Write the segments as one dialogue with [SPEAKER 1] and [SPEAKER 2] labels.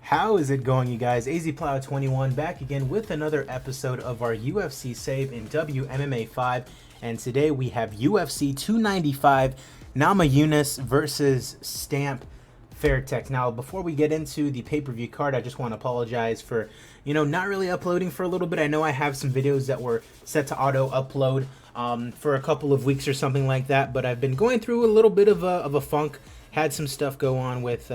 [SPEAKER 1] How is it going, you guys? AZPlow21 back again with another episode of our UFC save in WMMA 5, and today we have UFC 295 NAMAJUNAS versus Stamp FAIRTEX. Now, before we get into the pay-per-view card, I just want to apologize for, not really uploading for a little bit. I know I have some videos that were set to auto-upload for a couple of weeks or something like that, but I've been going through a little bit of a funk. Had some stuff go on with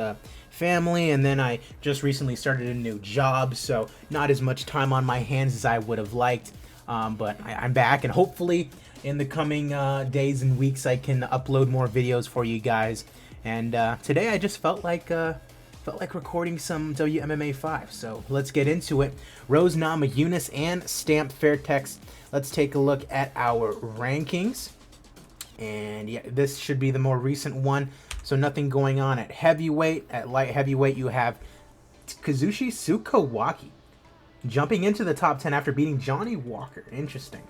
[SPEAKER 1] family, and then I just recently started a new job, so not as much time on my hands as I would have liked, but I'm back, and hopefully in the coming days and weeks I can upload more videos for you guys. And today I just felt like recording some WMMA 5, so let's get into it. Rose NAMAJUNAS and Stamp FAIRTEX. Let's take a look at our rankings, and yeah, this should be the more recent one. So nothing going on at heavyweight. At light heavyweight, you have Kazushi Tsukawaki jumping into the top 10 after beating Johnny Walker. Interesting.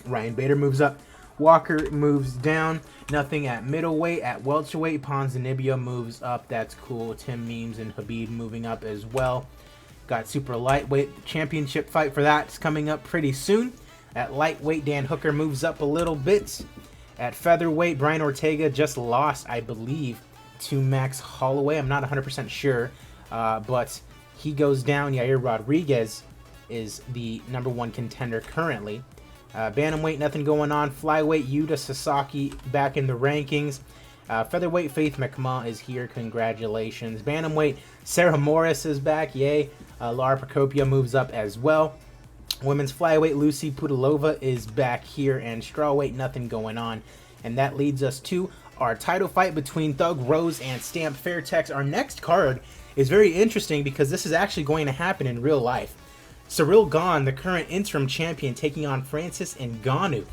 [SPEAKER 1] Ryan Bader moves up. Walker moves down. Nothing at middleweight. At welterweight, Ponzinibbio moves up. That's cool. Tim Means and Habib moving up as well. Got super lightweight. Championship fight for that is coming up pretty soon. At lightweight, Dan Hooker moves up a little bit. At featherweight, Brian Ortega just lost, I believe, to Max Holloway. I'm not 100% sure, but he goes down. Yair Rodriguez is the #1 contender currently. Bantamweight, nothing going on. Flyweight, Yuta Sasaki back in the rankings. Featherweight, Faith McMahon is here. Congratulations. Bantamweight, Sarah Morris is back. Yay. Lara Procopio moves up as well. Women's flyweight, Lucy Pudilova is back here, and strawweight, nothing going on. And that leads us to our title fight between Thug Rose and Stamp FAIRTEX. Our next card is very interesting because this is actually going to happen in real life. Ciryl Gane, the current interim champion, taking on Francis Ngannou.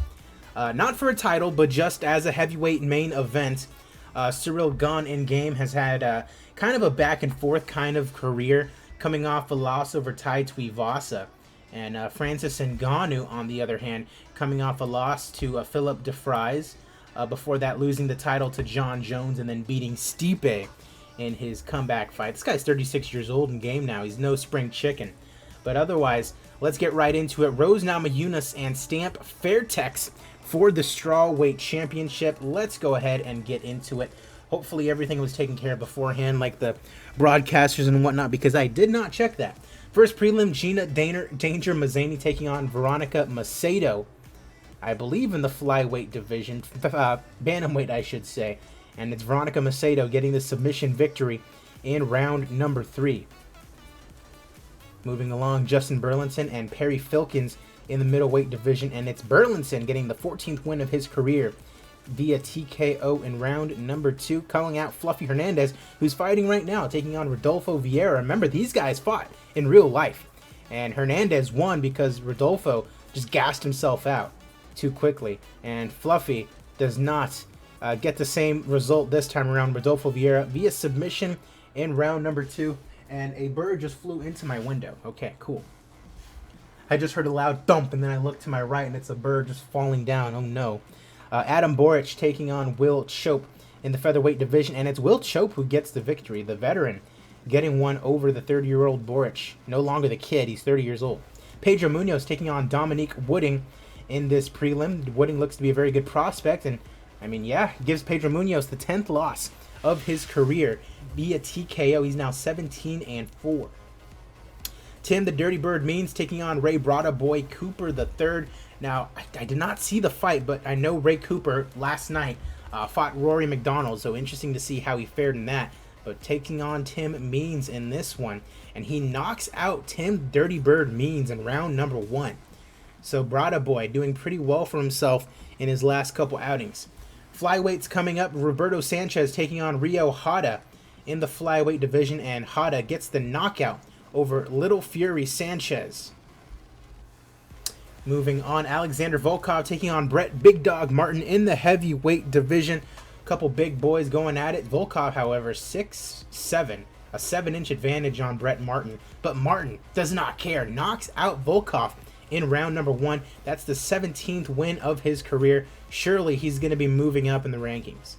[SPEAKER 1] Not for a title, but just as a heavyweight main event. Ciryl Gane in game has had kind of a back and forth kind of career, coming off a loss over Tai Tuivasa. And Francis Ngannou, on the other hand, coming off a loss to Philip DeFries, before that losing the title to John Jones and then beating Stipe in his comeback fight. This guy's 36 years old in game now. He's no spring chicken. But otherwise, let's get right into it. Rose NAMAJUNAS and Stamp FAIRTEX for the Strawweight Championship. Let's go ahead and get into it. Hopefully everything was taken care of beforehand, like the broadcasters and whatnot, because I did not check that. First prelim, Gina Danger Mazzani taking on Veronica Macedo, I believe in the flyweight division, bantamweight I should say, and it's Veronica Macedo getting the submission victory in round number 3. Moving along, Justin Burlinson and Perry Filkins in the middleweight division, and it's Burlinson getting the 14th win of his career via TKO in round number 2, calling out Fluffy Hernandez, who's fighting right now, taking on Rodolfo Vieira. Remember, these guys fought in real life, and Hernandez won because Rodolfo just gassed himself out too quickly, and Fluffy does not get the same result this time around. Rodolfo Vieira via submission in round number 2, and a bird just flew into my window. Okay, cool. I just heard a loud thump, and then I looked to my right, and it's a bird just falling down. Oh no. Adam Boric taking on Will Chope in the featherweight division, and it's Will Chope who gets the victory, the veteran, getting one over the 30-year-old Boric. No longer the kid, he's 30 years old. Pedro Munoz taking on Dominique Wooding in this prelim. Wooding looks to be a very good prospect, and I mean, yeah, gives Pedro Munoz the 10th loss of his career via TKO. He's now 17-4. Tim the Dirty Bird Means taking on Ray Brada Boy Cooper III. Now, I did not see the fight, but I know Ray Cooper last night fought Rory McDonald, so interesting to see how he fared in that. But taking on Tim Means in this one, and he knocks out Tim Dirty Bird Means in round number 1. So Brada Boy doing pretty well for himself in his last couple outings. Flyweights coming up, Roberto Sanchez taking on Rio Hada in the flyweight division, and Hada gets the knockout over Little Fury Sanchez. Moving on, Alexander Volkov taking on Brett Big Dog Martin in the heavyweight division. Couple big boys going at it. Volkov, however, 6'7", a 7-inch advantage on Brett Martin. But Martin does not care. Knocks out Volkov in round number 1. That's the 17th win of his career. Surely he's going to be moving up in the rankings.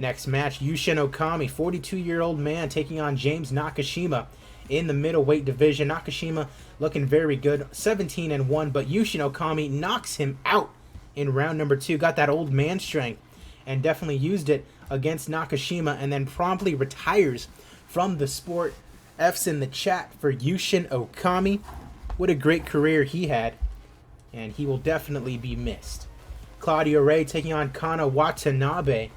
[SPEAKER 1] Next match, Yushin Okami, 42-year-old man, taking on James Nakashima in the middleweight division. Nakashima looking very good, 17-1, but Yushin Okami knocks him out in round number 2. Got that old man strength and definitely used it against Nakashima, and then promptly retires from the sport. F's in the chat for Yushin Okami. What a great career he had, and he will definitely be missed. Claudio Rey taking on Kana Watanabe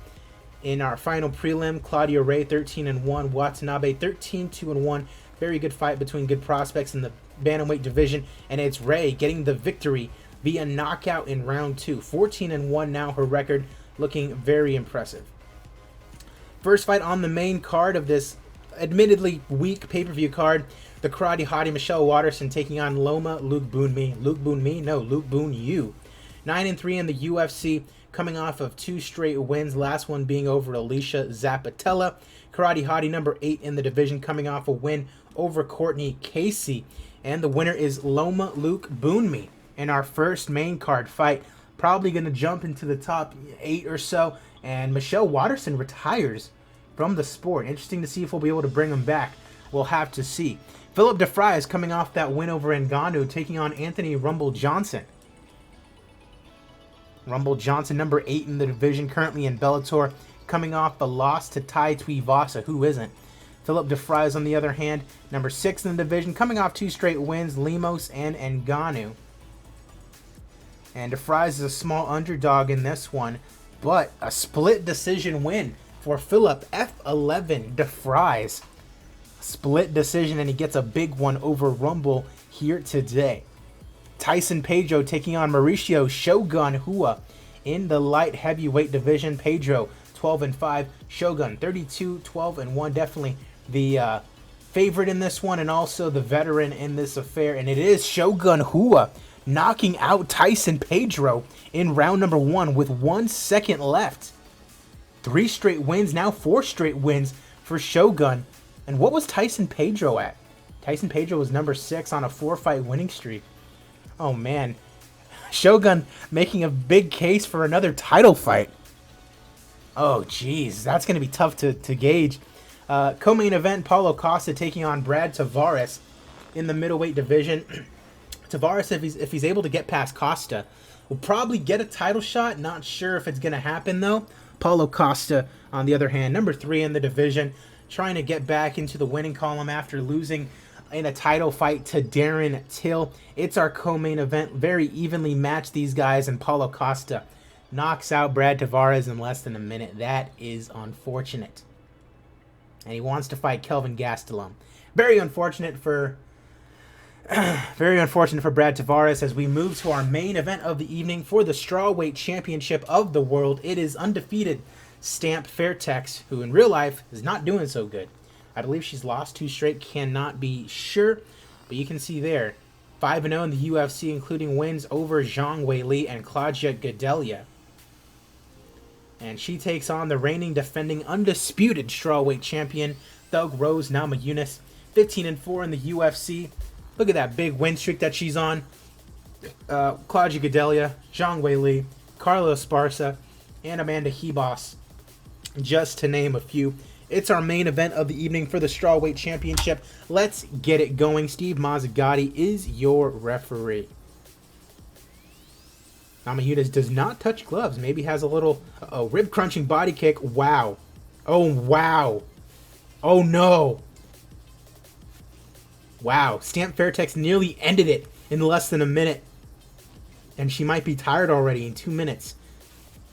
[SPEAKER 1] in our final prelim. Claudio Rey 13-1, Watanabe 13-2-1. Very good fight between good prospects in the bantamweight division, and it's Rey getting the victory via knockout in round 2. 14-1 now her record, looking very impressive. First fight on the main card of this admittedly weak pay-per-view card, the karate hottie Michelle Waterson taking on Loma Luke Boonmi. Luke Boonmi? No, Luke Boon Yu. 9-3 in the UFC, coming off of 2 straight wins, last one being over Alicia Zapatella. Karate hottie number 8 in the division, coming off a win over Courtney Casey. And the winner is Loma Luke Boonmi in our first main card fight. Probably going to jump into the top 8 or so. And Michelle Waterson retires from the sport. Interesting to see if we'll be able to bring him back. We'll have to see. Philip DeFry is coming off that win over Ngannou, taking on Anthony Rumble Johnson. Rumble Johnson, number 8 in the division, currently in Bellator, coming off a loss to Tai Tuivasa. Who isn't? Philip DeFries, on the other hand, number 6 in the division, coming off 2 straight wins, Lemos and Ngannou. And DeFries is a small underdog in this one, but a split decision win for Philip F11 DeFries. Split decision, and he gets a big one over Rumble here today. Tyson Pedro taking on Mauricio Shogun Hua in the light heavyweight division. Pedro 12-5, Shogun 32-12-1. Definitely the favorite in this one, and also the veteran in this affair. And it is Shogun Hua knocking out Tyson Pedro in round number 1 with 1 second left. 3 straight wins, now 4 straight wins for Shogun. And what was Tyson Pedro at? Tyson Pedro was number 6 on a 4-fight winning streak. Oh man, Shogun making a big case for another title fight. Oh geez, that's going to be tough to gauge. Co-main event, Paulo Costa taking on Brad Tavares in the middleweight division. Tavares, if he's able to get past Costa, will probably get a title shot. Not sure if it's going to happen though. Paulo Costa, on the other hand, number 3 in the division, trying to get back into the winning column after losing in a title fight to Darren Till. It's our co-main event. Very evenly matched, these guys, and Paulo Costa knocks out Brad Tavares in less than a minute. That is unfortunate. And he wants to fight Kelvin Gastelum. Very unfortunate for Brad Tavares as we move to our main event of the evening for the Strawweight Championship of the World. It is undefeated Stamp FAIRTEX, who in real life is not doing so good. I believe she's lost 2 straight, cannot be sure. But you can see there, 5-0 in the UFC, including wins over Zhang Weili and Claudia Gadelha. And she takes on the reigning, defending, undisputed Strawweight champion, Thug Rose Namajunas, 15-4 in the UFC. Look at that big win streak that she's on. Claudia Gadelha, Zhang Weili, Carla Esparza, and Amanda Hebos, just to name a few. It's our main event of the evening for the Strawweight Championship. Let's get it going. Steve Mazzagatti is your referee. Namajunas does not touch gloves. Maybe has a little rib-crunching body kick. Wow. Oh, wow. Oh, no. Wow. Stamp FAIRTEX nearly ended it in less than a minute. And she might be tired already in 2 minutes.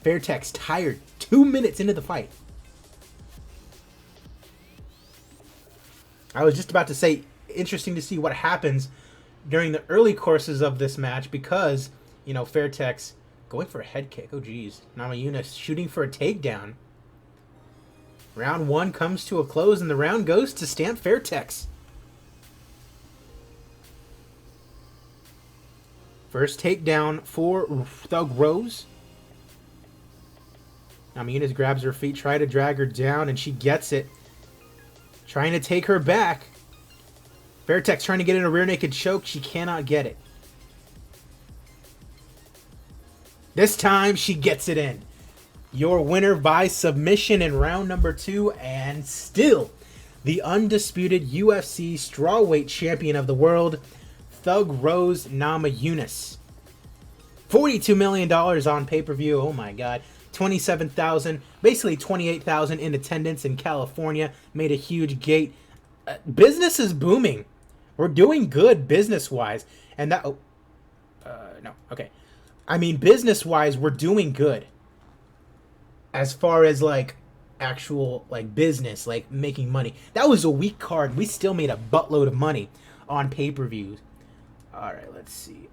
[SPEAKER 1] FAIRTEX tired 2 minutes into the fight. I was just about to say, interesting to see what happens during the early courses of this match because, you know, FAIRTEX going for a head kick. Oh, geez. Namajunas shooting for a takedown. Round 1 comes to a close, and the round goes to Stamp FAIRTEX. First takedown for Thug Rose. Namajunas grabs her feet, try to drag her down, and she gets it. Trying to take her back. FAIRTEX trying to get in a rear naked choke. She cannot get it. This time she gets it in. your winner by submission in round number 2, and still the undisputed UFC strawweight champion of the world, Thug Rose NAMAJUNAS. $42 million on pay-per-view. Oh my God. 27,000, basically 28,000 in attendance in California. Made a huge gate. Business is booming. We're doing good business-wise. And that... no. Okay. I mean, business-wise, we're doing good. As far as, like, actual, like, business, like, making money. That was a weak card. We still made a buttload of money on pay-per-views. Alright, let's see.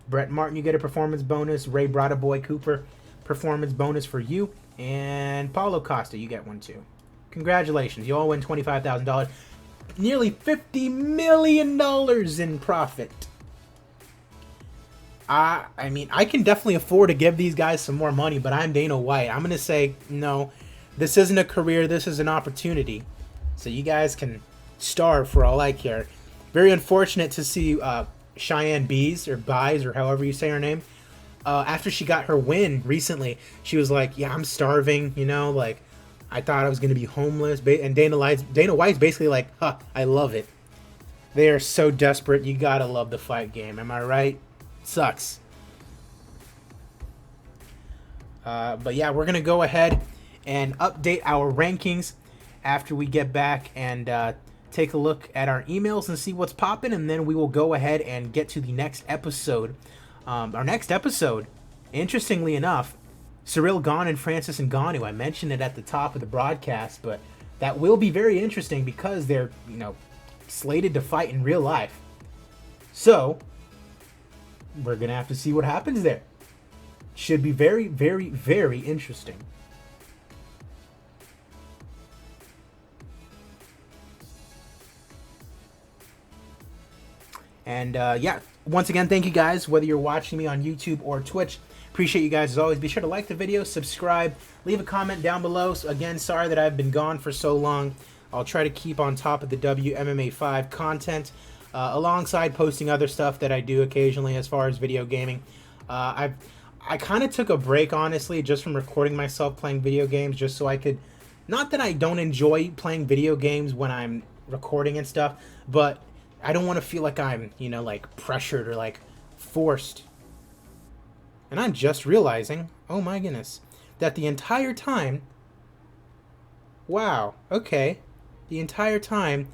[SPEAKER 1] Brett Martin, you get a performance bonus. Ray Boy Cooper, performance bonus for you. And Paulo Costa, you get one too. Congratulations. You all win $25,000. Nearly $50 million in profit. I mean, I can definitely afford to give these guys some more money, but I'm Dana White. I'm going to say, no, this isn't a career. This is an opportunity. So you guys can starve for all I care. Very unfortunate to see Cheyenne Bees, or Buys, or however you say her name. After she got her win recently, she was like, yeah, I'm starving, you know, like, I thought I was going to be homeless. And Dana White's basically like, huh, I love it. They are so desperate. You got to love the fight game. Am I right? Sucks. But yeah, we're going to go ahead and update our rankings after we get back and take a look at our emails and see what's popping, and then we will go ahead and get to the next episode. Our next episode, interestingly enough, Cyril Gane and Francis Ngannou. I mentioned it at the top of the broadcast, but that will be very interesting because they're, you know, slated to fight in real life. So we're gonna have to see what happens there. Should be very, very, very interesting. And yeah, once again, thank you guys, whether you're watching me on YouTube or Twitch. Appreciate you guys as always. Be sure to like the video, subscribe, leave a comment down below. So again, sorry that I've been gone for so long. I'll try to keep on top of the WMMA 5 content, alongside posting other stuff that I do occasionally as far as video gaming. I kind of took a break, honestly, just from recording myself playing video games, just so I could, not that I don't enjoy playing video games when I'm recording and stuff, but I don't want to feel like I'm, you know, like pressured or like forced. And I'm just realizing, oh my goodness, that the entire time, wow, okay, the entire time,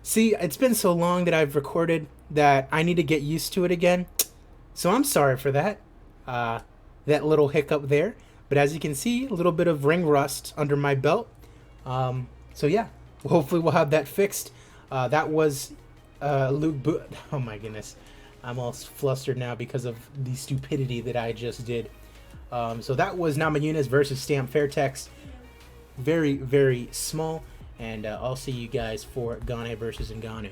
[SPEAKER 1] see, it's been so long that I've recorded that I need to get used to it again. So I'm sorry for that, that little hiccup there. But as you can see, a little bit of ring rust under my belt. So yeah, hopefully we'll have that fixed. That was Luke oh my goodness. I'm all flustered now because of the stupidity that I just did. So that was NAMAJUNAS versus Stamp FAIRTEX. Very, very small. And I'll see you guys for Gane versus Ngannou.